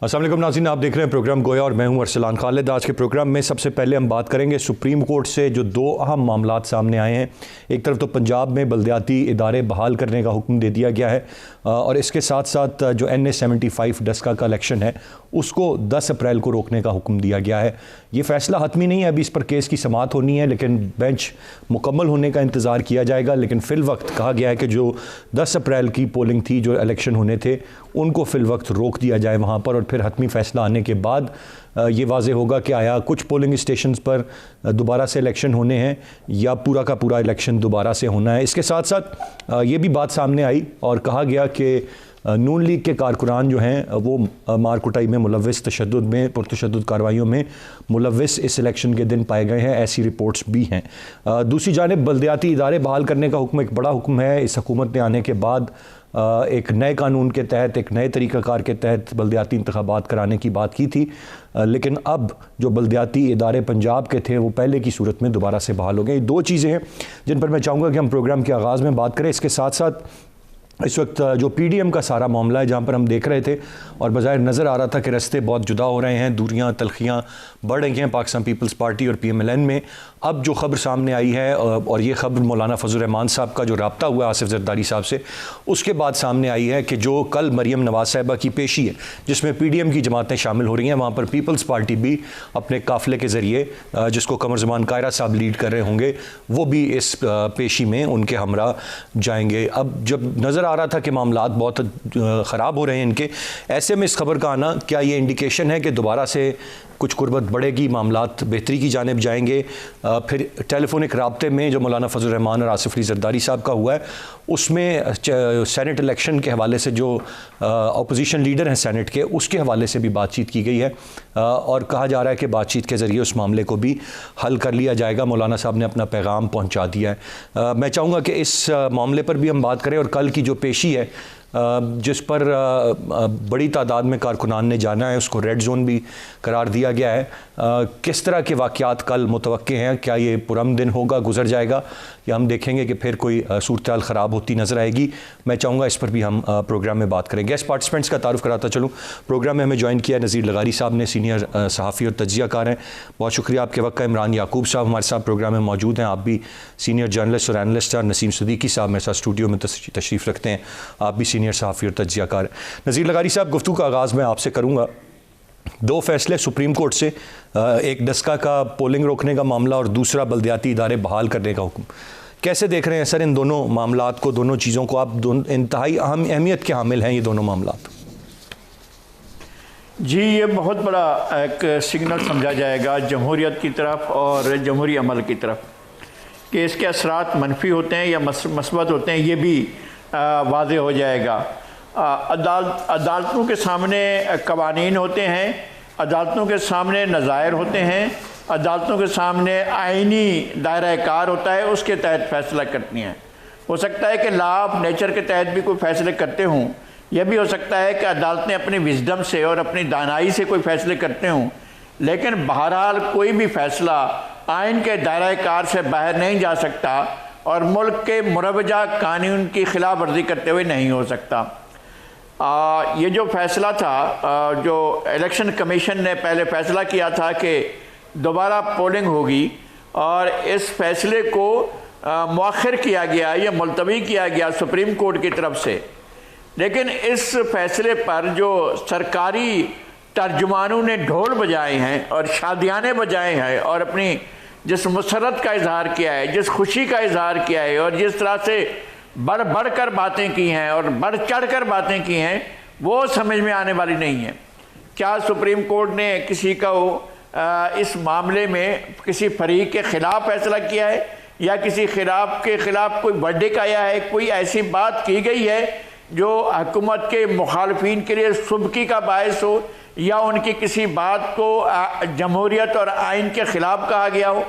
अस्सलाम वालेकुम नाज़रीन, आप देख रहे हैं प्रोग्राम गोया और मैं हूं अरसलान खालिद। आज के प्रोग्राम में सबसे पहले हम बात करेंगे सुप्रीम कोर्ट से जो दो अहम मामलात सामने आए हैं। एक तरफ तो पंजाब में बल्दियाती इदारे बहाल करने का हुक्म दे दिया गया है और इसके साथ साथ जो NA-75 डस्का का इलेक्शन है उसको 10 अप्रैल को रोकने का हुक्म दिया गया है। ये फ़ैसला हतमी नहीं है, अभी इस पर केस की समाअत होनी है, लेकिन बेंच मुकम्मल होने का इंतज़ार किया जाएगा। लेकिन फ़िल वक्त कहा गया है कि जो 10 अप्रैल की पोलिंग थी, जो इलेक्शन होने थे, उनको फ़िल वक्त रोक दिया जाए वहाँ पर, और फिर हतमी फ़ैसला आने के बाद ये वाज़े होगा कि आया कुछ पोलिंग स्टेशंस पर दोबारा से इलेक्शन होने हैं या पूरा का पूरा इलेक्शन दोबारा से होना है। इसके साथ साथ ये भी बात सामने आई और कहा गया कि नून लीग के कारकुनान जो हैं वो मार कुटाई में मुलव्विस, तशद्दुद में, पुरतशद्दुद कार्रवाइयों में मुलव्विस इस इलेक्शन के दिन पाए गए हैं, ऐसी रिपोर्ट्स भी हैं। दूसरी जानिब बल्दियाती इदारे बहाल करने का हुक्म एक बड़ा हुक्म है। इस हुकूमत ने आने के बाद एक नए कानून के तहत, एक नए तरीक़ाकार के तहत बल्दियाती इंतखाबात कराने की बात की थी, लेकिन अब जो बल्दियाती इदारे पंजाब के थे वो पहले की सूरत में दोबारा से बहाल हो गए। दो चीज़ें हैं जिन पर मैं चाहूँगा कि हम प्रोग्राम के आगाज़ में बात करें। इसके साथ साथ इस वक्त जो PDM का सारा मामला है, जहाँ पर हम देख रहे थे और बज़ाहिर नज़र आ रहा था कि रास्ते बहुत जुदा हो रहे हैं, दूरियाँ तलखियाँ बढ़ रही हैं पाकिस्तान पीपल्स पार्टी और PMLN में। अब जो ख़बर सामने आई है और ये ख़बर मौलाना फजल रहमान साहब का जो रब्ता हुआ आसिफ जरदारी साहब से, उसके बाद सामने आई है कि जो कल मरियम नवाज साहिबा की पेशी है जिसमें PDM की जमातें शामिल हो रही हैं, वहाँ पर पीपल्स पार्टी भी अपने काफ़िले के ज़रिए, जिसको कमर ज़मान कायरा साहब लीड कर रहे होंगे, वो भी इस पेशी में उनके हमरा जाएंगे। अब जब नज़र आ रहा था कि मामलात बहुत ख़राब हो रहे हैं इनके, ऐसे में इस खबर का आना क्या ये इंडिकेशन है कि दोबारा से कुछ कुर्बत बढ़ेगी, मामलात बेहतरी की जानिब जाएंगे? फिर टेलीफोनिक राब्ते में जो मौलाना फजल रहमान और आसिफ अली जरदारी साहब का हुआ है, उसमें सेनेट इलेक्शन के हवाले से जो अपोजिशन लीडर हैं सेनेट के, उसके हवाले से भी बातचीत की गई है और कहा जा रहा है कि बातचीत के ज़रिए उस मामले को भी हल कर लिया जाएगा। मौलाना साहब ने अपना पैगाम पहुँचा दिया है। मैं चाहूँगा कि इस मामले पर भी हम बात करें और कल की जो पेशी है जिस पर बड़ी तादाद में कारकुनान ने जाना है, उसको रेड जोन भी करार दिया गया है। किस तरह के वाक़यात कल मुतवक्के हैं? क्या ये पुरअमन दिन होगा, गुजर जाएगा, या हम देखेंगे कि फिर कोई सूरत हाल ख़राब होती नज़र आएगी? मैं चाहूँगा इस पर भी हम प्रोग्राम में बात करें। गेस्ट पार्टिसिपेंट्स का तारुफ कराता चलूँ। प्रोग्राम में हमें ज्वाइन किया नज़ीर लगारी साहब ने, सीनियर सहाफ़ी और तज्ज़ियाकार हैं, बहुत शुक्रिया आपके वक्त का। इमरान याकूब साहब हमारे साथ प्रोग्राम में मौजूद हैं, आप भी सीनियर जर्नलिस्ट और एनलिस्ट हैं। नसीम सदीकी साहब मेरे साथ स्टूडियो में तशरीफ़ रखते हैं, आप भी सीनियर सहाफ़ी और तज्ज़ियाकार। नज़ीर लगारी साहब, गुफ्तगू का आगाज़ मैं आपसे करूँगा। दो फैसले सुप्रीम कोर्ट से, एक डस्का का पोलिंग रोकने का मामला और दूसरा बल्दियाती इदारे बहाल करने का हुक्म, कैसे देख रहे हैं सर इन दोनों मामलात को, दोनों चीज़ों को? आप इंतहाई अहम अहमियत के हामिल हैं ये दोनों मामलात। जी, ये बहुत बड़ा एक सिग्नल समझा जाएगा जमहूरियत की तरफ और जमहूरी अमल की तरफ कि इसके असरात मनफी होते हैं या मस्बत होते हैं, ये भी वाज़े हो जाएगा। अदालतों के सामने कवानीन होते हैं, अदालतों के सामने नज़ायर होते हैं, अदालतों के सामने आइनी दायरा कार होता है, उसके तहत फ़ैसला करती हैं। हो सकता है कि लॉ ऑफ नेचर के तहत भी कोई फ़ैसले करते हों, यह भी हो सकता है कि अदालतें अपनी विजडम से और अपनी दानाई से कोई फ़ैसले करते हों, लेकिन बहरहाल कोई भी फ़ैसला आइन के दायरा कार से बाहर नहीं जा सकता और मुल्क के मुरवजा कानून की खिलाफ वर्जी करते हुए नहीं हो सकता। ये जो फ़ैसला था, जो इलेक्शन कमीशन ने पहले फ़ैसला किया था कि दोबारा पोलिंग होगी और इस फ़ैसले को मौखर किया गया या मुलतवी किया गया सुप्रीम कोर्ट की तरफ से, लेकिन इस फ़ैसले पर जो सरकारी तर्जुमानों ने ढोल बजाए हैं और शादियाने बजाए हैं और अपनी जिस मुसरत का इजहार किया है, जिस खुशी का इजहार किया है और जिस तरह से बढ़ बढ़ कर बातें की हैं और बढ़ चढ़ कर बातें की हैं, वो समझ में आने वाली नहीं है। क्या सुप्रीम कोर्ट ने किसी को इस मामले में किसी फरीक के ख़िलाफ़ फ़ैसला किया है या किसी के ख़िलाफ़ कोई वर्डिक्ट आया है, कोई ऐसी बात की गई है जो हुकूमत के मुखालफिन के लिए सुबकी का बायस हो या उनकी किसी बात को जमहूरियत और आइन के ख़िलाफ़ कहा गया हो?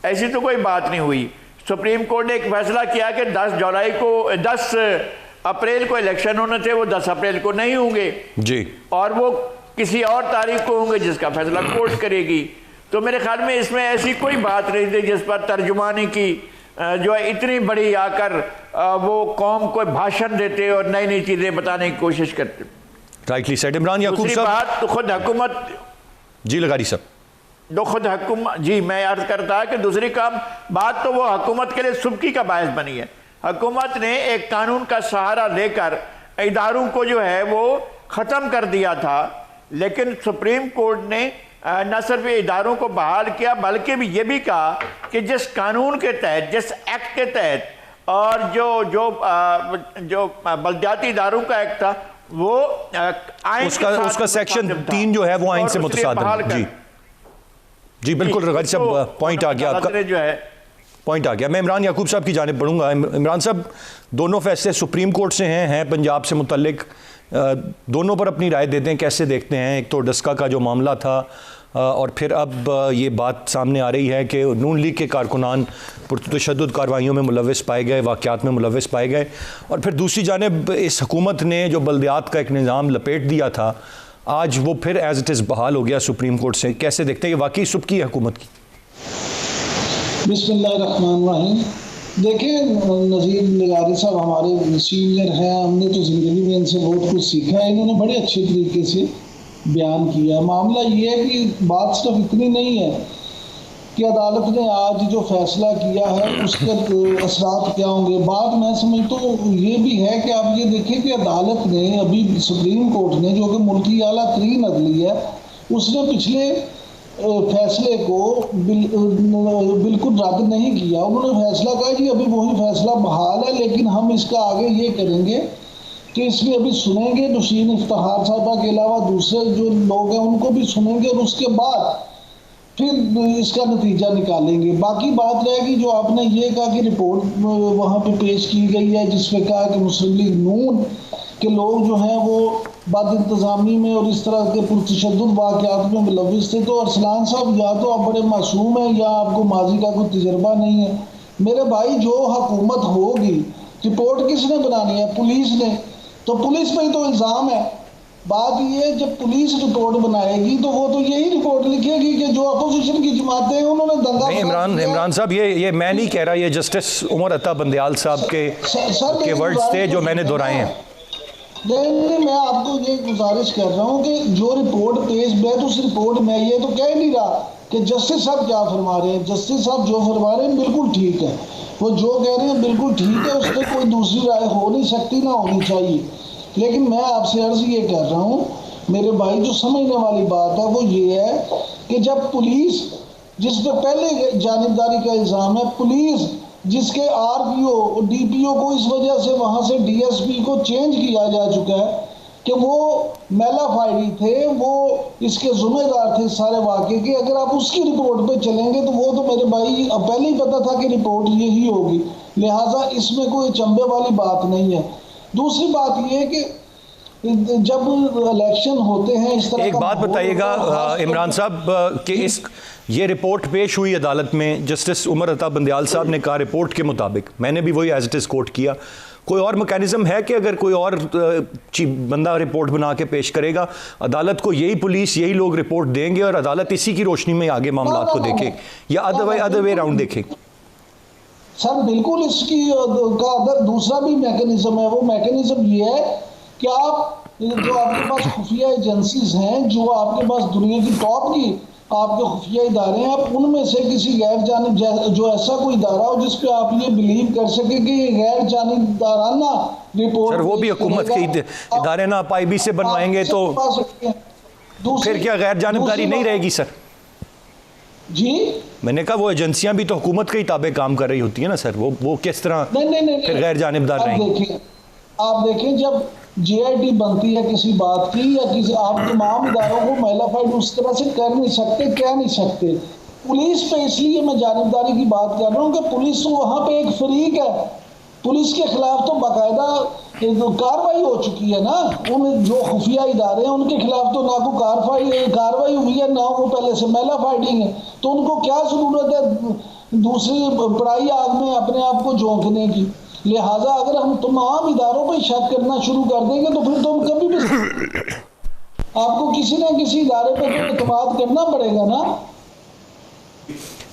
ऐसी तो कोई बात नहीं हुई। सुप्रीम कोर्ट ने एक फ़ैसला किया कि 10 अप्रैल को इलेक्शन होने थे, वो 10 अप्रैल को नहीं होंगे जी, और वो किसी और तारीख को होंगे जिसका फैसला कोर्ट करेगी। तो मेरे ख्याल में इसमें ऐसी कोई बात नहीं थी जिस पर तर्जुमानी की जो है इतनी बड़ी आकर वो कौम को भाषण देते और नई नई चीज़ें बताने की कोशिश करते। Rightly said. इमरान याकूब दूसरी साहब, बात तो खुद हुकूमत, जी लगारी साहब, जी मैं अर्ज करता है कि दूसरी बात तो वो हुकूमत के लिए सुबकी का बायस बनी है। हुकूमत ने एक कानून का सहारा लेकर इदारों को जो है वो ख़त्म कर दिया था, लेकिन सुप्रीम कोर्ट ने न सिर्फ इदारों को बहाल किया बल्कि भी ये भी कहा कि जिस कानून के तहत, जिस एक्ट के तहत और जो बलदियाती इदारों का एक्ट था वो आइन उसका सेक्शन 3 जो है वो आइन से मुतसादिम है। जी जी बिल्कुल लगारी साहब, पॉइंट आ गया आपका, जो है पॉइंट आ गया। मैं इमरान याकूब साहब की जानिब बढ़ूंगा। इमरान साहब, दोनों फैसले सुप्रीम कोर्ट से हैं पंजाब से मुतल्लिक, दोनों पर अपनी राय देते हैं, कैसे देखते हैं? एक तो डस्का का जो मामला था और फिर अब ये बात सामने आ रही है कि नून लीग के कारकुनान पुरतशद्दुद कार्रवाइयों में मुलव्वस पाए गए, वाक़यात में मुलव्वस पाए गए, और फिर दूसरी जानिब इस हुकूमत ने जो बल्दियात का एक निज़ाम लपेट दिया था, आज वो फिर एज इट इज़ बहाल हो गया सुप्रीम कोर्ट से। कैसे देखते हैं? ये वाकई सुबकी है हुकूमत की? बिस्मिल्लाहिर्रहमानिर्रहीम। देखिए नज़ीर निगारी साहब हमारे सीनियर हैं, हमने तो ज़िंदगी में इनसे बहुत कुछ सीखा है। इन्होंने बड़े अच्छे तरीके से बयान किया। मामला ये है कि बात सिर्फ इतनी नहीं है कि अदालत ने आज जो फैसला किया है उसके असरात क्या होंगे। बात मैं समझता हूँ ये भी है कि आप ये देखें कि अदालत ने अभी सुप्रीम कोर्ट ने, जो कि मुल्की आला तरीन अदलिया है, उसने पिछले फैसले को बिल्कुल रद्द नहीं किया। उन्होंने फैसला कहा कि अभी वही फैसला बहाल है, लेकिन हम इसका आगे ये करेंगे कि इसमें अभी सुनेंगे नशीन इफ्तिखार साहबा के अलावा दूसरे जो लोग हैं उनको भी सुनेंगे और उसके बाद फिर इसका नतीजा निकालेंगे। बाकी बात रहेगी जो आपने ये कहा कि रिपोर्ट वहाँ पे पेश की गई है जिसमें कहा कि मुस्लिम लीग नून के लोग जो हैं वो बद इंतज़ामी में और इस तरह के पुरतशद्दुद वाक़यात में मुलव्वस थे। तो अरसलान साहब, या तो आप बड़े मासूम हैं या आपको माजी का कोई तजर्बा नहीं है। मेरे भाई, जो हुकूमत होगी, रिपोर्ट किसने बनानी है? पुलिस ने। तो पुलिस पे ही तो इल्ज़ाम है। बात ये, जब पुलिस रिपोर्ट बनाएगी तो वो तो यही रिपोर्ट लिखेगी कि जो अपोजिशन की जमातें हैं उन्होंने दंगा। नहीं इमरान साहब, ये मैं नहीं कह रहा, ये जस्टिस उमर अता बंदयाल साहब के वर्ड्स थे जो मैंने दोहराए हैं। नहीं, मैं आपको ये गुजारिश कर रहा हूँ कि जो रिपोर्ट पेश है तो उस रिपोर्ट में ये तो कह नहीं रहा कि जस्टिस साहब क्या फरमा रहे हैं। जस्टिस साहब जो फरमा रहे हैं बिल्कुल ठीक है, वो जो कह रहे हैं बिल्कुल ठीक है, उसमें कोई दूसरी राय हो नहीं सकती, ना होनी चाहिए। लेकिन मैं आपसे अर्ज ये कर रहा हूँ मेरे भाई, जो समझने वाली बात है वो ये है कि जब पुलिस, जिस पे पहले जानिबदारी का इल्ज़ाम है, पुलिस जिसके आरपीओ और डीपीओ को इस वजह से वहाँ से डीएसपी को चेंज किया जा चुका है कि वो मेलाफाइडी थे, वो इसके ज़िम्मेदार थे सारे वाक़े के। अगर आप उसकी रिपोर्ट पे चलेंगे तो वो तो मेरे भाई अब पहले ही पता था कि रिपोर्ट यही होगी, लिहाजा इसमें कोई चंबे वाली बात नहीं है। दूसरी बात ये कि जब इलेक्शन होते हैं इस तरह, एक बात बताइएगा इमरान साहब कि ये रिपोर्ट पेश हुई अदालत में, जस्टिस उमर अता बंदयाल साहब ने कहा रिपोर्ट के मुताबिक, मैंने भी वही एज इट इज़ कोट किया, कोई और मैकेनिज्म है कि अगर कोई और बंदा रिपोर्ट बना के पेश करेगा, अदालत को यही पुलिस, यही लोग रिपोर्ट देंगे और अदालत इसी की रोशनी में आगे मामला को देखे, या अदर वे राउंड देखे? सर बिल्कुल, इसकी का दूसरा भी मैकेनिज्म है। वो मैकेनिज्म ये है कि आप जो आपके पास खुफिया एजेंसीज हैं, जो आपके पास दुनिया की टॉप की आपके खुफिया इदारे हैं, आप उनमें से किसी गैर जानिब, जो ऐसा कोई इदारा हो जिस पे आप ये बिलीव कर सके कि ये गैर जानिबदाराना रिपोर्ट, सर वो भी हुकूमत के इदारे ना, आप IB से बनवाएंगे तो फिर क्या गैर जानिबदारी नहीं रहेगी? सर जी मैंने कहा वो एजेंसियां भी तो हुकूमत के ही ताबे काम कर रही होती है ना सर, वो किस तरह नहीं, फिर गैर जानिबदार रहेंगे? आप देखें, जब JIT बनती है किसी बात की या किसी, आप तमाम इदारों को मेलाफाइड उस तरह से कर नहीं सकते, कह नहीं सकते। पुलिस पे इसलिए मैं जानिबदारी की बात कर रहा हूँ कि पुलिस तो वहाँ पे एक फरीक है, पुलिस के खिलाफ तो बाकायदा कार्रवाई हो चुकी है ना। उन जो खुफिया इदारे हैं उनके खिलाफ तो ना कोई कार्रवाई हुई है, ना वो पहले से मेलाफाइडिंग है, तो उनको क्या ज़रूरत है दूसरी पढ़ाई आग में अपने आप को झोंकने की? लिहाजा अगर हम तमाम इदारों पर शक करना शुरू कर देंगे तो फिर तो हम कभी भी आपको किसी न किसी इदारे पर तो एतमाद करना पड़ेगा ना,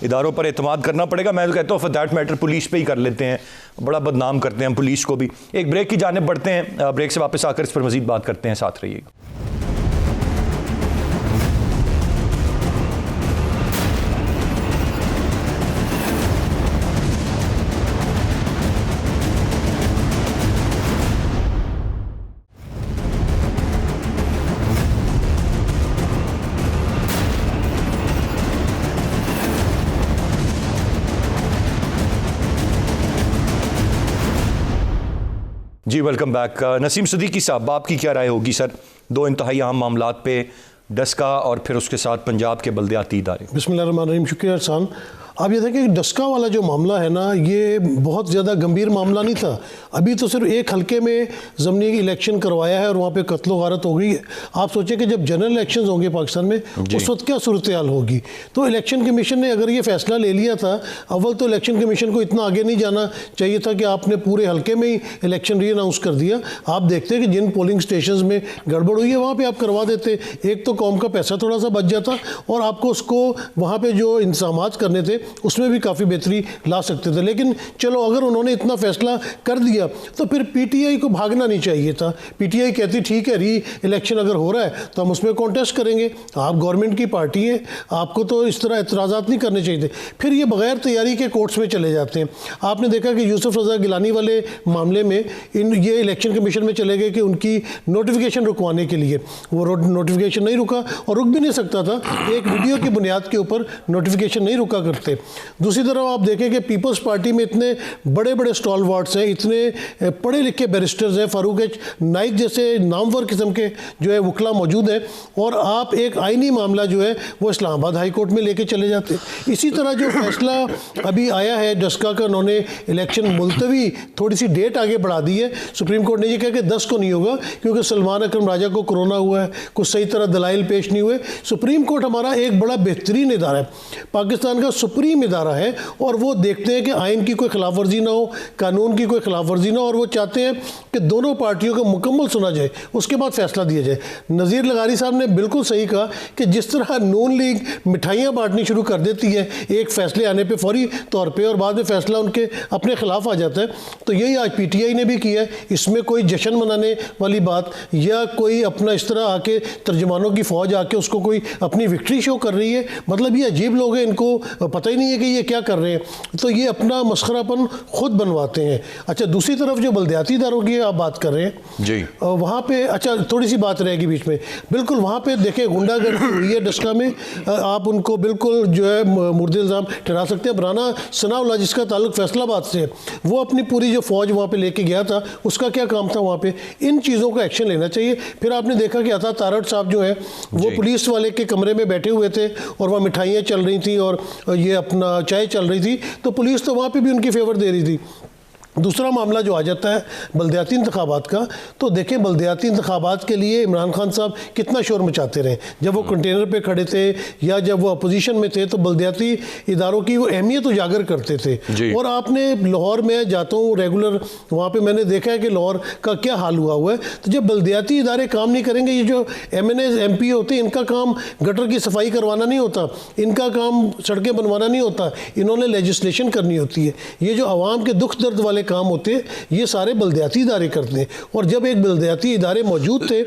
इदारों पर एतमाद करना पड़ेगा। मैं तो कहता हूँ फॉर दैट मैटर पुलिस पे ही कर लेते हैं, बड़ा बदनाम करते हैं पुलिस को भी। एक ब्रेक की जानिब बढ़ते हैं, ब्रेक से वापस आकर इस पर मजीद बात करते हैं, साथ रहिएगा। जी वेलकम बैक। नसीम सिद्दीकी साहब, आपकी क्या राय होगी सर दो इंतहाई अहम मामलात पे, डस्का और फिर उसके साथ पंजाब के बल्दियाती इदारे? बिस्मिल्लाहिर्रहमानिर्रहीम। शुक्रिया एहसान। आप ये देखिए कि डस्का वाला जो मामला है ना, ये बहुत ज़्यादा गंभीर मामला नहीं था। अभी तो सिर्फ एक हल्के में ज़मनी इलेक्शन करवाया है और वहाँ पे कत्लो गारत हो गई है। आप सोचें कि जब जनरल इलेक्शंस होंगे पाकिस्तान में, उस वक्त क्या सूरत हाल होगी। तो इलेक्शन कमीशन ने अगर ये फैसला ले लिया था, अव्वल तो इलेक्शन कमीशन को इतना आगे नहीं जाना चाहिए था कि आपने पूरे हल्के में ही इलेक्शन री अनाउंस कर दिया। आप देखते हैं कि जिन पोलिंग स्टेशन में गड़बड़ हुई है वहाँ पर आप करवा देते, एक तो कौम का पैसा थोड़ा सा बच जाता और आपको उसको वहाँ पर जो इंतजाम करने थे उसमें भी काफ़ी बेहतरी ला सकते थे। लेकिन चलो, अगर उन्होंने इतना फैसला कर दिया तो फिर पीटीआई को भागना नहीं चाहिए था। पीटीआई कहती ठीक है, री इलेक्शन अगर हो रहा है तो हम उसमें कॉन्टेस्ट करेंगे, आप गवर्नमेंट की पार्टी है, आपको तो इस तरह एतराज़ात नहीं करने चाहिए थे। फिर ये बगैर तैयारी के कोर्ट्स में चले जाते हैं। आपने देखा कि यूसुफ रज़ा गिलानी वाले मामले में ये इलेक्शन कमीशन में चले गए कि उनकी नोटिफिकेशन रुकवाने के लिए, वो नोटिफिकेशन नहीं रुका और रुक भी नहीं सकता था। एक वीडियो की बुनियाद के ऊपर नोटिफिकेशन नहीं रुका करते। दूसरी तरफ आप देखें कि पीपल्स पार्टी में इतने बड़े बड़े स्टॉलवर्ड्स हैं, इतने पढ़े लिखे बैरिस्टर्स हैं, फारूक एच नाइक जैसे नामवर किस्म के जो है वकला मौजूद हैं, और आप एक आइनी मामला जो है वो इस्लामाबाद हाई कोर्ट में लेके चले जाते हैं। इसी तरह जो फैसला अभी आया है डस्का का, उन्होंने इलेक्शन मुलतवी थोड़ी सी डेट आगे बढ़ा दी है। सुप्रीम कोर्ट ने ये कहा कि 10 को नहीं होगा क्योंकि सलमान अकरम राजा को कोरोना हुआ है, कुछ सही तरह दलाइल पेश नहीं हुए। सुप्रीम कोर्ट हमारा एक बड़ा बेहतरीन इदारा है, पाकिस्तान का सुप्रीम इदारा है, और वो देखते हैं कि आइन की कोई खिलाफ वर्जी ना हो, कानून की कोई खिलाफ वर्जी ना हो, और वो चाहते हैं कि दोनों पार्टियों को मुकम्मल सुना जाए, उसके बाद फैसला दिया जाए। नज़ीर लगारी साहब ने बिल्कुल सही कहा कि जिस तरह नून लीग मिठाइयाँ बांटनी शुरू कर देती है एक फैसले आने पर फौरी तौर पर, और बाद में फैसला उनके अपने खिलाफ आ जाता है, तो यही आज पीटीआई ने भी किया है। इसमें कोई जश्न मनाने वाली बात या कोई अपना इस तरह आके तर्जमानों की फ़ौज आके उसको कोई अपनी विक्ट्री शो कर रही है, मतलब ये अजीब लोग हैं, इनको पता ही नहीं है कि ये क्या कर रहे हैं, तो ये अपना मस्खरापन खुद बनवाते हैं। अच्छा, दूसरी तरफ जो बल्दियाती इदारों की आप बात कर रहे हैं जी, वहाँ पे अच्छा थोड़ी सी बात रहेगी बीच में, बिल्कुल वहाँ पे देखें गुंडागर्दी हुई है डस्का में, आप उनको बिल्कुल जो है मुर्दे इल्ज़ाम ठहरा सकते हैं। राना सनाउल्लाह जिसका ताल्लुक फैसलाबाद से है, वो अपनी पूरी जो फ़ौज वहाँ पे लेके गया था, उसका क्या काम था वहाँ पे, इन चीज़ों का एक्शन लेना चाहिए। फिर आपने देखा कि अता तारड़ साहब जो है वो पुलिस वाले के कमरे में बैठे हुए थे और वहाँ मिठाइयाँ चल रही थी और ये अपना चाय चल रही थी, तो पुलिस तो वहाँ पे भी उनकी फेवर दे रही थी। दूसरा मामला जो आ जाता है बल्दियाती इंतखाबात का, तो देखें बल्दियाती इंतखाबात के लिए इमरान खान साहब कितना शोर मचाते रहे। जब वो कंटेनर पे खड़े थे या जब वो अपोजिशन में थे तो बल्दियाती इदारों की वो अहमियत उजागर करते थे। और आपने लाहौर में जाता हूँ रेगुलर, वहाँ पे मैंने देखा है कि लाहौर का क्या हाल हुआ है। तो जब बल्दियाती इदारे काम नहीं करेंगे, ये जो MNAs MP होते हैं, इनका काम गटर की सफाई करवाना नहीं होता, इनका काम सड़कें बनवाना नहीं होता, इन्होंने लेजिस्लेशन करनी होती है। ये जो आवाम के दुख दर्द वाले काम होते हैं ये सारे बल्दियाती इदारे करते हैं। और जब एक बल्दियाती इदारे मौजूद थे,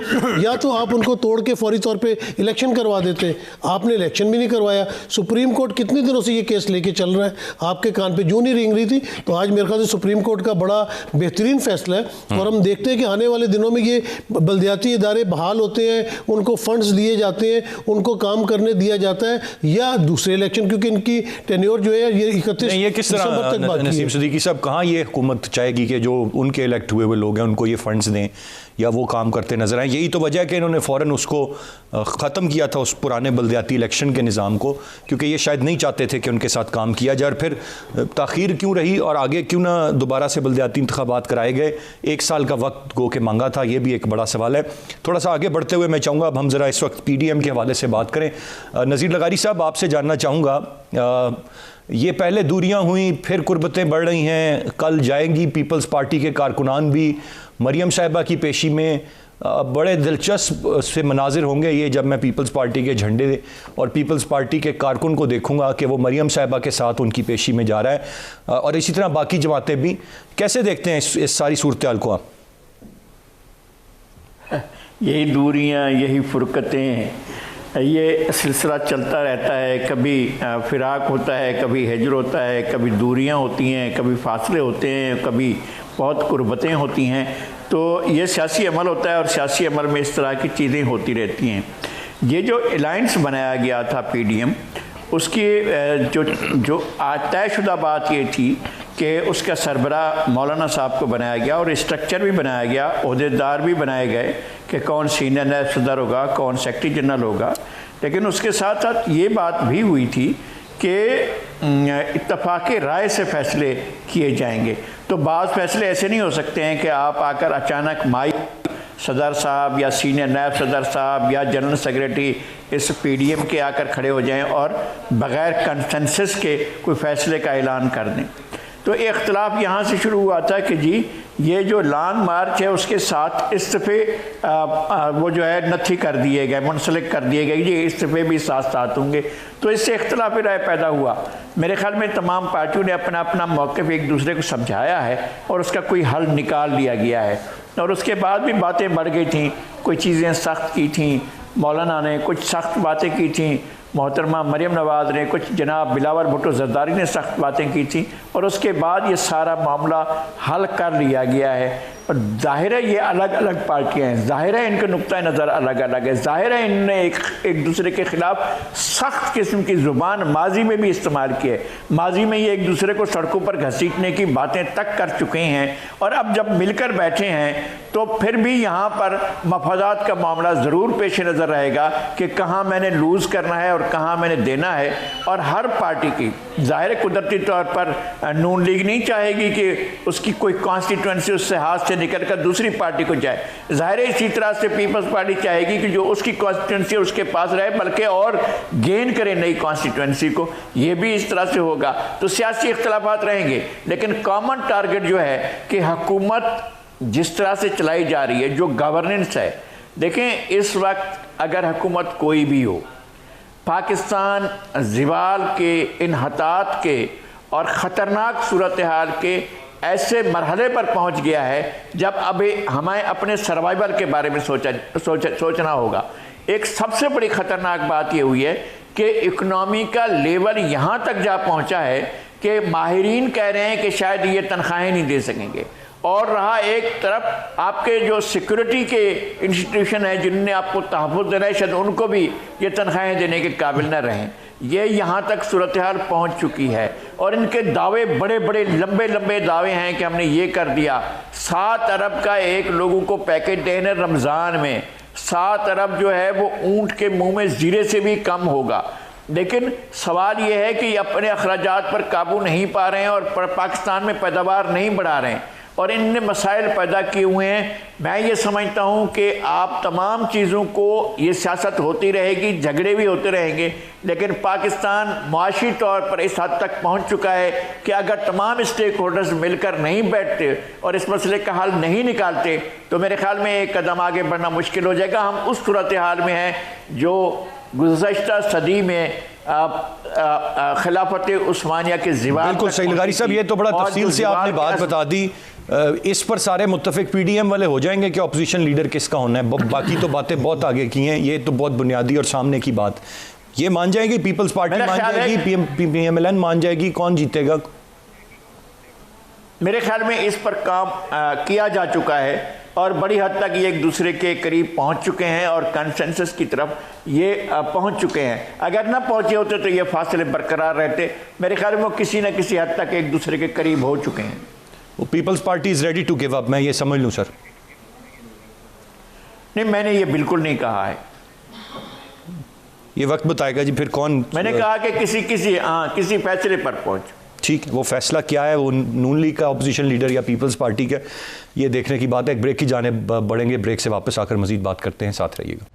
या तो आप उनको तोड़ के फौरी तौर पे इलेक्शन करवा देते, आपने इलेक्शन भी नहीं करवाया। सुप्रीम कोर्ट कितने दिनों से ये केस लेके चल रहा है, आपके कान पे जूं नहीं रेंग रही थी। तो आज मेरे ख्याल से सुप्रीम कोर्ट का बड़ा बेहतरीन फैसला है और हम देखते हैं कि आने वाले दिनों में ये बल्दियाती इदारे बहाल होते हैं, उनको फंड्स दिए जाते हैं, उनको काम करने दिया जाता है, या दूसरे इलेक्शन, क्योंकि इनकी टेन्योर जो है ये 31 दिसंबर तक बाकी है। नसीम सिद्दीकी साहब, कहाँ ये हुकूमत चाहेगी कि जो उनके इलेक्ट हुए हुए लोग हैं उनको ये फंड्स दें या वो काम करते नजर आए? यही तो वजह है कि इन्होंने फ़ौरन उसको ख़त्म किया था, उस पुराने बल्दियाती इलेक्शन के निज़ाम को, क्योंकि ये शायद नहीं चाहते थे कि उनके साथ काम किया जाए। और फिर ताख़ीर क्यों रही और आगे क्यों ना दोबारा से बल्दियाती इंतखाबात कराए गए? 1 साल का वक्त गो के मांगा था, ये भी एक बड़ा सवाल है। थोड़ा सा आगे बढ़ते हुए मैं चाहूँगा अब हम ज़रा इस वक्त PDM के हवाले से बात करें। नज़ीर लगारी साहब, आपसे जानना चाहूँगा, ये पहले दूरियां हुई, फिर कुर्बतें बढ़ रही हैं, कल जाएंगी पीपल्स पार्टी के कारकुनान भी मरियम साहिबा की पेशी में। बड़े दिलचस्प से मनाजिर होंगे ये जब मैं पीपल्स पार्टी के झंडे और पीपल्स पार्टी के कारकुन को देखूंगा कि वो मरियम साहिबा के साथ उनकी पेशी में जा रहा है, और इसी तरह बाकी जमातें भी। कैसे देखते हैं इस सारी सूरत हाल को आप? यही दूरियां, यही फुरकतें, ये सिलसिला चलता रहता है। कभी फिराक होता है, कभी हिजर होता है, कभी दूरियां होती हैं, कभी फासले होते हैं, कभी बहुत कुर्बतें होती हैं। तो ये सियासी अमल होता है और सियासी अमल में इस तरह की चीज़ें होती रहती हैं। ये जो अलायंस बनाया गया था PDM, उसकी जो तयशुदा बात ये थी कि उसका सरबरा मौलाना साहब को बनाया गया और स्ट्रक्चर भी बनाया गया, ओहदेदार भी बनाए गए कि कौन सीनियर नायब सदर होगा, कौन सेक्रेटरी जनरल होगा। लेकिन उसके साथ साथ ये बात भी हुई थी कि इत्तफाक़ राय से फ़ैसले किए जाएंगे। तो बाज़ फ़ैसले ऐसे नहीं हो सकते हैं कि आप आकर अचानक माइक सदर साहब या सीनियर नायब सदर साहब या जनरल सेक्रेटरी इस पीडीएम के आकर खड़े हो जाएं और बग़ैर कंसेंसस के कोई फ़ैसले का ऐलान कर दें। तो इख्तलाफ यहाँ से शुरू हुआ था कि जी ये जो लॉन्ग मार्च है उसके साथ इस्तीफ़े वो जो है नथी कर दिए गए, मुंसलिक कर दिए गए, ये इस्तीफ़े भी साथ साथ होंगे। तो इससे इख्तलाफी राय पैदा हुआ। मेरे ख्याल में तमाम पार्टियों ने अपना अपना मौक़िफ़ एक दूसरे को समझाया है और उसका कोई हल निकाल लिया गया है। और उसके बाद भी बातें बढ़ गई थीं, कोई चीज़ें सख्त की थीं, मौलाना ने कुछ सख्त बातें की थीं, मोहतरमा मरियम नवाज़ ने, कुछ जनाब बिलावल भुट्टो ज़रदारी ने सख्त बातें की थी और उसके बाद ये सारा मामला हल कर लिया गया है। और ज़ाहिर है ये अलग अलग पार्टियाँ हैं, ज़ाहिर है इनके नुक्ता नज़र अलग अलग है, ज़ाहिर है इनने एक दूसरे के ख़िलाफ़ सख्त किस्म की ज़ुबान माजी में भी इस्तेमाल की है। माजी में ये एक दूसरे को सड़कों पर घसीटने की बातें तक कर चुके हैं और अब जब मिलकर बैठे हैं तो फिर भी यहाँ पर मफादात का मामला ज़रूर पेश नज़र रहेगा कि कहाँ मैंने लूज़ करना है और कहाँ मैंने देना है। और हर पार्टी की ज़ाहिर कुदरती तौर पर नून लीग नहीं चाहेगी कि उसकी कोई कॉन्स्टिट्यूंसी उससे हाथ से निकल कर दूसरी पार्टी को जाए। ज़ाहिर है इसी तरह से पीपल्स पार्टी चाहेगी कि जो उसकी कॉन्स्टिट्यूंसी उसके पास रहे बल्कि और गेन करे नई कॉन्स्टिट्यूंसी को। ये भी इस तरह से होगा। तो सियासी इख्तलाफात रहेंगे लेकिन कॉमन टारगेट जो है कि हुकूमत जिस तरह से चलाई जा रही है, जो गवर्नेंस है, देखें इस वक्त अगर हुकूमत कोई भी हो, पाकिस्तान ज़वाल के, इन्हतात के और ख़तरनाक सूरत हाल के ऐसे मरहले पर पहुंच गया है जब अभी हमें अपने सर्वाइवल के बारे में सोचना होगा। एक सबसे बड़ी ख़तरनाक बात ये हुई है कि इकनॉमी का लेवल यहाँ तक जा पहुँचा है कि माहिरीन कह रहे हैं कि शायद ये तनख्वाहें नहीं दे सकेंगे। और रहा एक तरफ आपके जो सिक्योरिटी के इंस्टीट्यूशन हैं जिनने आपको तहफ़्फ़ुज़ देना है, शायद उनको भी ये तनख्वाहें देने के काबिल न रहें। ये यहाँ तक सूरत हाल पहुँच चुकी है और इनके दावे बड़े बड़े लंबे लंबे दावे हैं कि हमने ये कर दिया। 7 अरब का एक लोगों को पैकेज देने रमज़ान में, 7 अरब जो है वो ऊँट के मुँह में ज़ीरे से भी कम होगा। लेकिन सवाल ये है कि अपने अखराजात पर काबू नहीं पा रहे हैं और पाकिस्तान में पैदावार नहीं बढ़ा रहे हैं और इनने मसाइल पैदा किए हुए हैं। मैं ये समझता हूँ कि आप तमाम चीज़ों को, ये सियासत होती रहेगी, झगड़े भी होते रहेंगे, लेकिन पाकिस्तान माशी तौर पर इस हद तक पहुँच चुका है कि अगर तमाम स्टेक होल्डर्स मिलकर नहीं बैठते और इस मसले का हल नहीं निकालते तो मेरे ख्याल में एक कदम आगे बढ़ना मुश्किल हो जाएगा। हम उस सूरत हाल में हैं जो गुज़श्ता सदी में खिलाफत उस्मानिया के ज़िवाल। बिल्कुल सही लगारी साहब, ये तो बड़ा तफसील से आपने बात बता दी। इस पर सारे मुत्तफिक पीडीएम वाले हो जाएंगे कि ऑपोजिशन लीडर किसका होना है। बाकी तो बातें बहुत आगे की हैं, ये तो बहुत बुनियादी और सामने की बात। ये मान जाएगी पीपल्स पार्टी, मान जाएगी पीएमएलएन, मान जाएगी, कौन जीतेगा? मेरे ख्याल में इस पर काम किया जा चुका है और बड़ी हद तक ये एक दूसरे के करीब पहुंच चुके हैं और कंसेंसस की तरफ ये पहुंच चुके हैं। अगर ना पहुंचे होते तो ये फासले बरकरार रहते। मेरे ख्याल में वो किसी न किसी हद तक एक दूसरे के करीब हो चुके हैं। वो Peoples Party is ready to give up, मैं ये समझ लूँ सर? नहीं, मैंने ये बिल्कुल नहीं कहा है। ये वक्त बताएगा जी फिर कौन। मैंने कहा कि किसी फैसले पर पहुंच। ठीक है, वो फैसला क्या है, वो नून लीग का ऑपोजिशन लीडर या पीपल्स पार्टी का, ये देखने की बात है। एक ब्रेक की जानिब बढ़ेंगे, ब्रेक से वापस आकर मजीद बात करते हैं, साथ रहिएगा।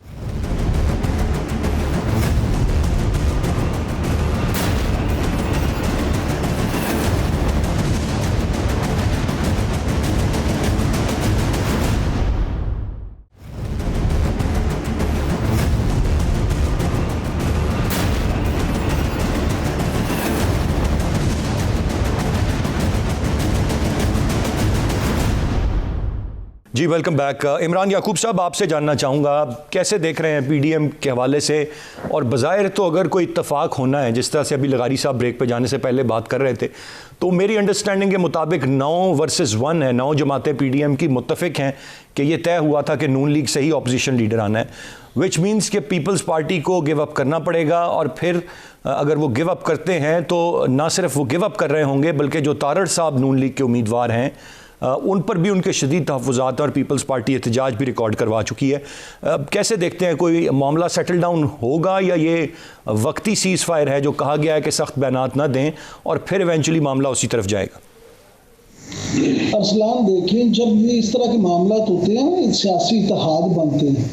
जी वेलकम बैक। इमरान याकूब साहब, आपसे जानना चाहूँगा कैसे देख रहे हैं पीडीएम के हवाले से, और बज़ाहिर तो अगर कोई इत्तफाक होना है, जिस तरह से अभी लगारी साहब ब्रेक पे जाने से पहले बात कर रहे थे, तो मेरी अंडरस्टैंडिंग के मुताबिक 9 वर्सेस 1 है, 9 जमातें पीडीएम की मुत्तफिक हैं कि ये तय हुआ था कि नून लीग से ही ऑपोजिशन लीडर आना है, विच मीन्स कि पीपल्स पार्टी को गिव अप करना पड़ेगा। और फिर अगर वो गिव अप करते हैं तो ना सिर्फ वो गिव अप कर रहे होंगे, बल्कि जो तारड़ साहब नून लीग के उम्मीदवार हैं उन पर भी उनके शदीद तहफ़्फ़ुज़ात और पीपल्स पार्टी एहतजाज भी रिकॉर्ड करवा चुकी है। कैसे देखते हैं, कोई मामला सेटल डाउन होगा या ये वक्ती सीज़ फायर है जो कहा गया है कि सख्त बयानात ना दें और फिर इवेंचुअली मामला उसी तरफ जाएगा? अरसलान, देखिए, जब ये इस तरह के मामला होते हैं, सियासी इत्तेहाद बनते हैं,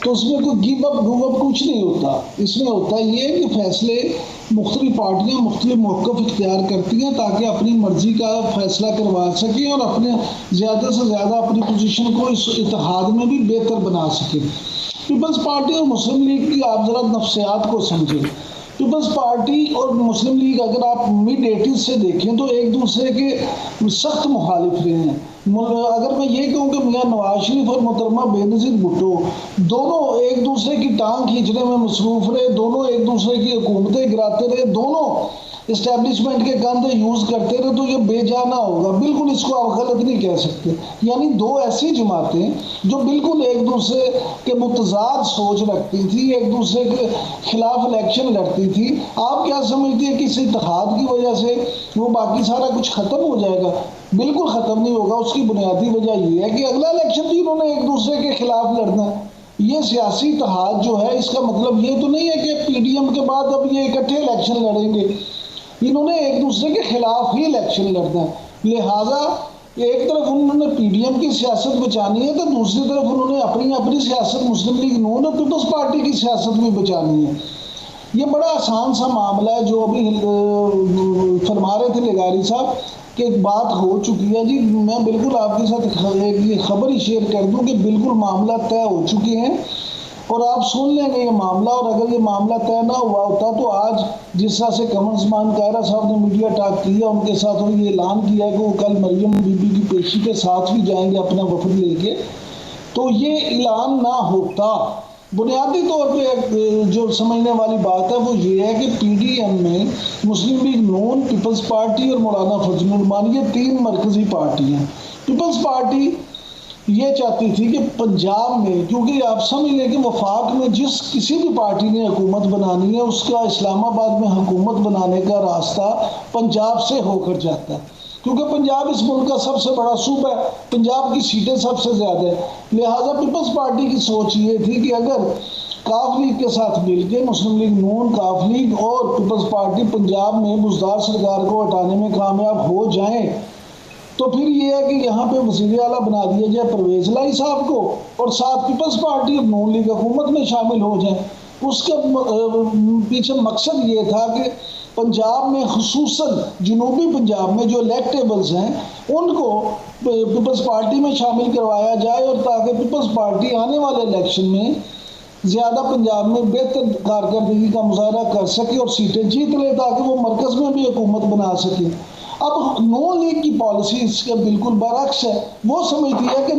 तो उसमें कोई गिव अप कुछ नहीं होता। इसमें होता ये है कि फैसले मुख्तलिफ पार्टियाँ मुख्तलिफ मौक़िफ़ इख्तियार करती हैं ताकि अपनी मर्ज़ी का फैसला करवा सकें और अपने ज़्यादा से ज़्यादा अपनी पोजीशन को इस इत्तेहाद में भी बेहतर बना सकें। पीपल्स पार्टी और मुस्लिम लीग की आप ज़रा नफ्सियात को समझें। पीपल्स पार्टी और मुस्लिम लीग अगर आप मिड 80s से देखें तो एक दूसरे के सख्त मुखालिफ रहे हैं। अगर मैं ये कहूँ कि मियाँ नवाज शरीफ और मोहतरमा बेनज़ीर भुट्टो दोनों एक दूसरे की टांग खींचने में मसरूफ़ रहे, दोनों एक दूसरे की हुकूमतें गिराते रहे, दोनों इस्टेब्लिशमेंट के कंधे यूज़ करते रहे, तो ये बेजाना होगा। बिल्कुल इसको आप गलत नहीं कह सकते। यानी दो ऐसी जमातें जो बिल्कुल एक दूसरे के मुतज़ाद सोच रखती थी, एक दूसरे के खिलाफ इलेक्शन लड़ती थी। आप क्या समझती है कि इस इत्तेहाद की वजह से वो बाकी सारा कुछ ख़त्म हो जाएगा? बिल्कुल ख़त्म नहीं होगा। उसकी बुनियादी वजह ये है कि अगला इलेक्शन भी इन्होंने एक दूसरे के खिलाफ लड़ना है। ये सियासी इत्तेहाद जो है, इसका मतलब ये तो नहीं है कि पीडीएम के बाद अब ये इकट्ठे इलेक्शन लड़ेंगे। इन्होंने एक दूसरे के खिलाफ ही इलेक्शन लड़ना है। लिहाजा एक तरफ उन्होंने पीडीएम की सियासत बचानी है, तो दूसरी तरफ उन्होंने अपनी सियासत मुस्लिम लीग नून और पीपल्स पार्टी की सियासत भी बचानी है। ये बड़ा आसान सा मामला है जो अभी फरमा रहे थे लगारी साहब कि एक बात हो चुकी है। जी मैं बिल्कुल आपके साथ एक खबर ही शेयर कर दूं कि बिल्कुल मामला तय हो चुके हैं और आप सुन लेंगे ये मामला। और अगर ये मामला तय ना हुआ होता तो आज जिस तरह से कमर उस्मान कायरा साहब ने मीडिया टॉक किया, उनके साथ और ये ऐलान किया कि वो कल मरियम बीबी की पेशी के साथ भी जाएंगे अपना वफद लेके, तो ये ऐलान ना होता। बुनियादी तौर पे जो समझने वाली बात है वो ये है कि पीडीएम में मुस्लिम लीग नून, पीपल्स पार्टी और मौलाना फजलुर रहमान, ये 3 मरकजी पार्टी हैं। पीपल्स पार्टी ये चाहती थी कि पंजाब में, क्योंकि आप समझ लें कि वफाक में जिस किसी भी पार्टी ने हुकूमत बनानी है उसका इस्लामाबाद में हुकूमत बनाने का रास्ता पंजाब से होकर जाता है, क्योंकि पंजाब इस मुल्क का सबसे बड़ा सूबा है, पंजाब की सीटें सबसे ज़्यादा है। लिहाजा पीपल्स पार्टी की सोच ये थी कि अगर काफ लीग के साथ मिलकर मुस्लिम लीग नून, काफ लीग और पीपल्स पार्टी पंजाब में बुज़दार सरकार को हटाने में कामयाब हो जाएं, तो फिर ये है कि यहाँ पे वज़ीर आला बना दिया जाए परवेज़ लाई साहब को और साथ पीपल्स पार्टी और नून लीग हुकूमत में शामिल हो जाए। उसका पीछे मकसद ये था कि पंजाब में, खुसूसन जनूबी पंजाब में जो इलेक्टेबल्स हैं उनको पीपल्स पार्टी में शामिल करवाया जाए और ताकि पीपल्स पार्टी आने वाले इलेक्शन में ज़्यादा पंजाब में बेहतर कारकर्दगी का मुजाहरा कर सके और सीटें जीत ले, ताकि वो मरकज़ में भी हुकूमत बना सके। अब नून लीग की पॉलिसी इसके बिल्कुल बरअक्स है। वो समझती है कि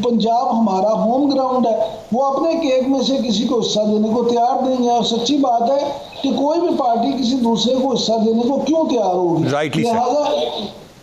पंजाब हमारा होम ग्राउंड है, वो अपने केक में से किसी को हिस्सा देने को तैयार नहीं है। और सच्ची बात है कि कोई भी पार्टी किसी दूसरे को हिस्सा देने को क्यों तैयार होगी।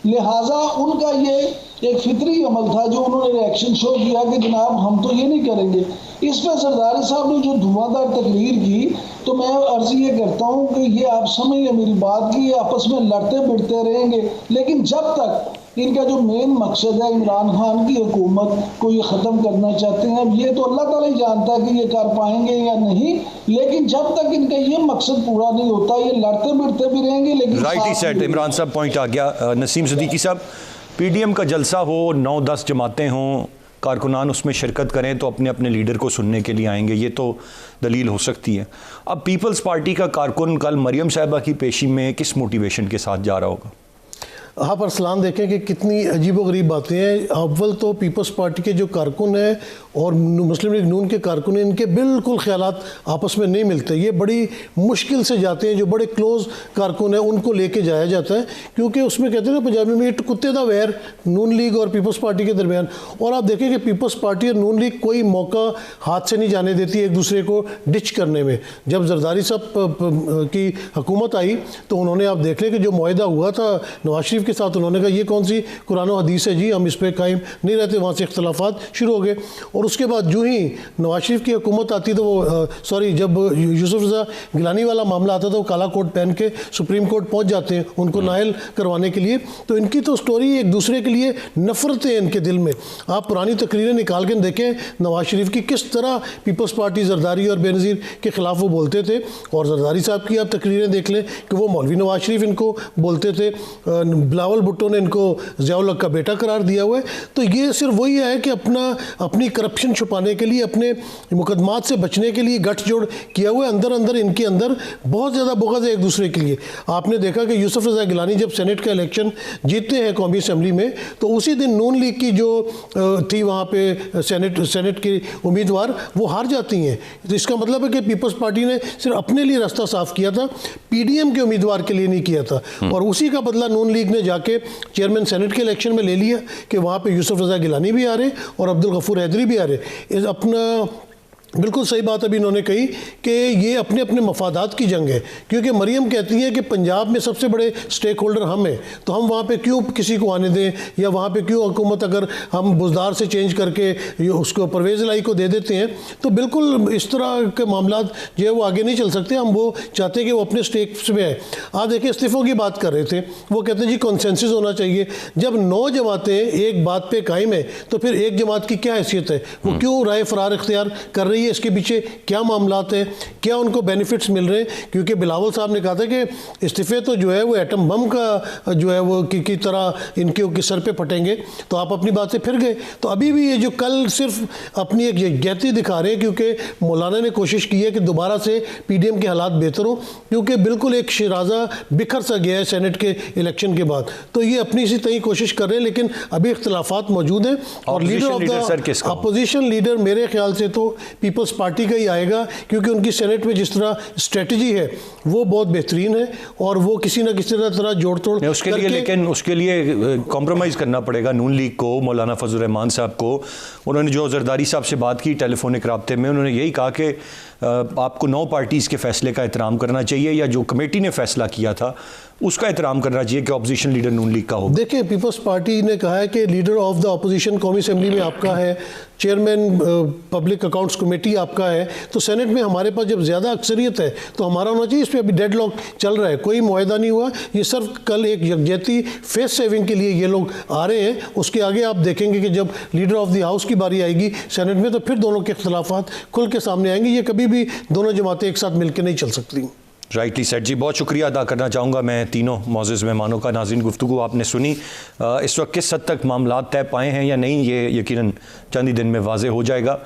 लिहाजा उनका ये एक फितरी अमल था जो उन्होंने रिएक्शन शो किया कि जनाब हम तो ये नहीं करेंगे। इस पर सरदारी साहब ने जो धुआंधार तकरीर की, तो मैं अर्ज़ ये करता हूँ कि ये आप समझ लें मेरी बात की, ये आपस में लड़ते भिड़ते रहेंगे, लेकिन जब तक इनका जो मेन मकसद है इमरान खान की हुकूमत को ये ख़त्म करना चाहते हैं, अब ये तो अल्लाह ताला ही जानता है कि ये कर पाएंगे या नहीं, लेकिन जब तक इनका ये मकसद पूरा नहीं होता ये लड़ते भिड़ते भी रहेंगे। लेकिन राइट ही सेट, इमरान साहब पॉइंट आ गया। नसीम सिद्दीकी साहब, पीडीएम का जलसा हो, 9-10 जमातें हों, कारकुनान उसमें शिरकत करें तो अपने अपने लीडर को सुनने के लिए आएंगे, ये तो दलील हो सकती है। अब पीपल्स पार्टी का कारकुन कल मरियम साहिबा की पेशी में किस मोटिवेशन के साथ जा रहा होगा? आप अरसलान देखें कि कितनी अजीबोगरीब बातें हैं। अव्वल तो पीपल्स पार्टी के जो कारकुन हैं और मुस्लिम लीग नून के कारकुन हैं, इनके बिल्कुल ख्यालात आपस में नहीं मिलते। ये बड़ी मुश्किल से जाते हैं, जो बड़े क्लोज कारकुन हैं उनको लेके जाया जाता है, क्योंकि उसमें कहते हैं ना पंजाबी में, कुत्ते दा वैर नून लीग और पीपल्स पार्टी के दरमियान। और आप देखें कि पीपल्स पार्टी और नून लीग कोई मौका हाथ से नहीं जाने देती एक दूसरे को डिच करने में। जब जरदारी साहब की हुकूमत आई तो उन्होंने, आप देख लें कि जो मुआहदा हुआ था नवाज शरीफ के साथ, उन्होंने कहा ये कौन सी कुरान और हदीस है जी, हम इस पर कायम नहीं रहते। वहाँ से इख्तलाफात शुरू हो गए। और उसके बाद जो ही नवाज शरीफ की हुकूमत आती तो वो जब यूसुफ रज़ा गिलानी वाला मामला आता था, वो काला कोट पहन के सुप्रीम कोर्ट पहुँच जाते हैं उनको नायल करवाने के लिए। तो इनकी तो स्टोरी एक दूसरे के लिए नफरतें हैं इनके दिल में। आप पुरानी तकरीरें निकाल के देखें नवाज शरीफ की, किस तरह पीपल्स पार्टी जरदारी और बेनज़ीर के ख़िलाफ़ वो बोलते थे। और जरदारी साहब की आप तकरीरें देख लें कि वो मौलवी नवाज शरीफ इनको बोलते थे। बिलावल भुट्टो ने इनको ज़ियाउल हक का बेटा करार दिया हुआ है। तो ये सिर्फ वही है कि अपनी करप्शन छुपाने के लिए, अपने मुकदमात से बचने के लिए गठजोड़ किया हुआ है। अंदर अंदर इनके अंदर बहुत ज़्यादा बुग़्ज़ है एक दूसरे के लिए। आपने देखा कि यूसुफ रज़ा गिलानी जब सेनेट का इलेक्शन जीतते हैं कौमी असम्बली में, तो उसी दिन नून लीग की जो थी वहाँ पे सेनेट की उम्मीदवार, वो हार जाती हैं। तो इसका मतलब है कि पीपल्स पार्टी ने सिर्फ अपने लिए रास्ता साफ किया था, पीडीएम के उम्मीदवार के लिए नहीं किया था। और उसी का बदला नून लीग ने जाके चेयरमैन सेनेट के इलेक्शन में ले लिया कि वहाँ पे यूसुफ रज़ा गिलानी भी आ रहे और अब्दुल गफूर हैदरी भी आ रहे। अपना बिल्कुल सही बात अभी इन्होंने कही कि ये अपने अपने मफादात की जंग है, क्योंकि मरियम कहती है कि पंजाब में सबसे बड़े स्टेक होल्डर हम हैं, तो हम वहाँ पे क्यों किसी को आने दें, या वहाँ पे क्यों हुकूमत अगर हम बुज़दार से चेंज करके उसको परवेज़ लाई को दे देते हैं, तो बिल्कुल इस तरह के मामला जो है वो आगे नहीं चल सकते। हम वो चाहते हैं कि वो अपने स्टेक्स में है। आप देखिए इस्तीफ़ों की बात कर रहे थे, वो कहते हैं जी कॉन्सेंसस होना चाहिए। जब 9 जमातें एक बात पर कायम है तो फिर एक जमात की क्या हैसियत है? वो क्यों राय फरार इख्तियार कर रही है? इसके पीछे क्या मामलात हैं, क्या उनको बेनिफिट्स मिल रहे हैं? क्योंकि बिलावल साहब ने कहा था कि इस्तीफे तो जो है वो एटम बम का जो है वो की तरह इनके सर पे फटेंगे। तो आप अपनी बात से फिर गए। तो अभी भी ये जो कल सिर्फ अपनी एक यकजहती दिखा रहे हैं, क्योंकि मौलाना ने कोशिश की है कि दोबारा से पीडीएम के हालात बेहतर हो, क्योंकि बिल्कुल एक शिराजा बिखर सा गया है सेनेट के इलेक्शन के बाद। तो ये अपनी सी तय कोशिश कर रहे हैं, लेकिन अभी इख्तलाफात मौजूद हैं। और leader of the opposition leader मेरे ख्याल से तो पीपल्स पार्टी का ही आएगा, क्योंकि उनकी सेनेट में जिस तरह स्ट्रेटजी है वो बहुत बेहतरीन है और वो किसी ना किसी तरह जोड़ तोड़ उसके लिए, लेकिन उसके लिए कॉम्प्रोमाइज़ करना पड़ेगा नून लीग को, मौलाना फजल रहमान साहब को। उन्होंने जो जरदारी साहब से बात की टेलीफोनिक राब्ते में, उन्होंने यही कहा कि आपको 9 पार्टीज़ के फैसले का एहतराम करना चाहिए, या जो कमेटी ने फैसला किया था उसका एहतराम करना चाहिए कि अपोजिशन लीडर नून लीग का हो। देखिए पीपल्स पार्टी ने कहा है कि लीडर ऑफ द अपोजिशन कौमी असेंबली में आपका है, चेयरमैन पब्लिक अकाउंट्स कमेटी आपका है, तो सेनेट में हमारे पास जब ज़्यादा अक्सरियत है तो हमारा होना चाहिए। इस पर अभी डेडलॉक चल रहा है, कोई मुआहदा नहीं हुआ। ये सिर्फ कल एक यकजहती फेस सेविंग के लिए ये लोग आ रहे हैं। उसके आगे आप देखेंगे कि जब लीडर ऑफ द हाउस की बारी आएगी सेनेट में, तो फिर दोनों के इख्तलाफात खुल के सामने आएंगे। ये कभी भी दोनों जमातें एक साथ मिलकर नहीं चल सकती। राइटली सेट जी, बहुत शुक्रिया अदा करना चाहूँगा मैं तीनों मौजूद मेहमानों का। नाज़रीन, गुफ्तगू आपने सुनी। इस वक्त किस हद तक मामलात तय पाए हैं या नहीं, ये यकीनन चंद ही दिन में वाज़े हो जाएगा।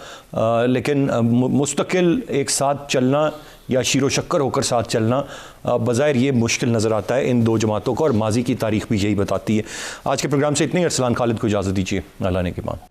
लेकिन मुस्तकिल एक साथ चलना या शीरो शक्कर होकर साथ चलना बज़ाहिर ये मुश्किल नज़र आता है इन 2 जमातों को, और माजी की तारीख भी यही बताती है। आज के प्रोग्राम से इतनी। अरसलान खालिद को इजाज़त दीजिए, अल्लाह ने के मान।